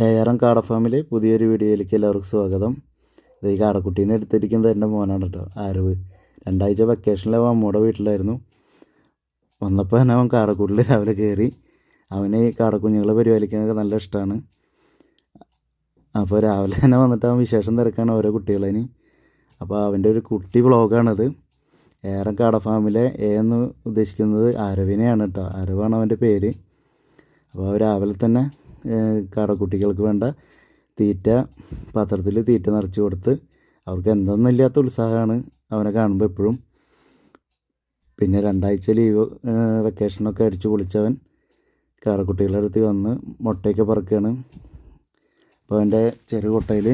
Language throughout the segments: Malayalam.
ഏറെ കാട ഫാമിൽ പുതിയൊരു വീഡിയോയിലേക്ക് എല്ലാവർക്കും സ്വാഗതം. ഈ കാടക്കുട്ടീനെ എടുത്തിരിക്കുന്നത് എൻ്റെ മോനാണ് കേട്ടോ, ആരവ്. 2 ആഴ്ച വെക്കേഷനിൽ അവൻ അമ്മയുടെ വീട്ടിലായിരുന്നു. വന്നപ്പോൾ തന്നെ അവൻ കാടക്കൂട്ടിൽ രാവിലെ കയറി. അവന് ഈ കാടക്കുഞ്ഞുങ്ങളെ പരിപാലിക്കാനൊക്കെ നല്ല ഇഷ്ടമാണ്. അപ്പോൾ രാവിലെ തന്നെ വന്നിട്ട് അവൻ വിശേഷം തിരക്കാണ് ഓരോ കുട്ടികളതിന്. അപ്പോൾ അവൻ്റെ ഒരു കുട്ടി വ്ളോഗാണത്. ഏറെ കാട ഫാമിലെ എന്ന് ഉദ്ദേശിക്കുന്നത് ആരവിനെയാണ് കേട്ടോ. ആരവാണ് അവൻ്റെ പേര്. അപ്പോൾ രാവിലെ തന്നെ കാടക്കുട്ടികൾക്ക് വേണ്ട തീറ്റ പാത്രത്തിൽ തീറ്റ നിറച്ച് കൊടുത്ത് അവർക്ക് എന്തെന്നില്ലാത്ത ഉത്സാഹമാണ് അവനെ കാണുമ്പോൾ എപ്പോഴും. പിന്നെ 2 ആഴ്ച ലീവ് വെക്കേഷനൊക്കെ അടിച്ച് പൊളിച്ചവൻ കാടക്കുട്ടികളുടെ അടുത്ത് വന്ന് മുട്ടയൊക്കെ പറക്കുകയാണ്. അപ്പോൾ അവൻ്റെ ചെറിയ കൊട്ടയിൽ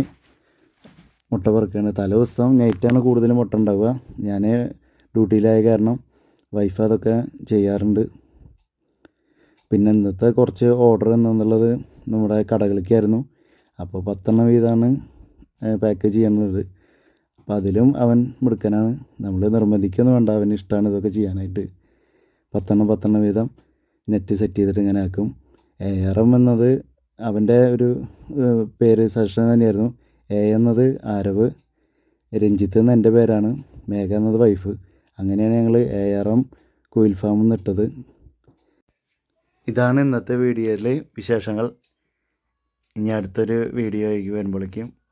മുട്ട പറക്കുകയാണ്. തലേ ദിവസം നൈറ്റാണ് കൂടുതൽ മുട്ട ഉണ്ടാവുക. ഞാൻ ഡ്യൂട്ടിയിലായ കാരണം വൈഫ് അതൊക്കെ ചെയ്യാറുണ്ട്. പിന്നെ ഇന്നത്തെ കുറച്ച് ഓർഡർ എന്നുള്ളത് നമ്മുടെ കടകളിലേക്കായിരുന്നു. അപ്പോൾ 10 വീതമാണ് പാക്കേജ് ചെയ്യുന്നത്. അപ്പോൾ അതിലും അവൻ മിടുക്കനാണ്. നമ്മൾ നിർബന്ധിക്കൊന്നും വേണ്ട, അവന് ഇഷ്ടമാണ് ഇതൊക്കെ ചെയ്യാനായിട്ട്. 10 വീതം നെറ്റ് സെറ്റ് ചെയ്തിട്ട് ഇങ്ങനെ ആക്കും. ARM എന്നത് അവൻ്റെ ഒരു പേര് സജഷൻ തന്നെയായിരുന്നു. എന്നത് ആരവ്, രഞ്ജിത്ത് എന്ന എൻ്റെ പേരാണ്, മേഘ എന്നത് വൈഫ്. അങ്ങനെയാണ് ഞങ്ങൾ ARM കോയിൽ ഫാമിൽ നിന്ന് ഇട്ടത്. ഇതാണ് ഇന്നത്തെ വീഡിയോയിലെ വിശേഷങ്ങൾ. ഇനി അടുത്തൊരു വീഡിയോ ആയി വരുമ്പോഴേക്കും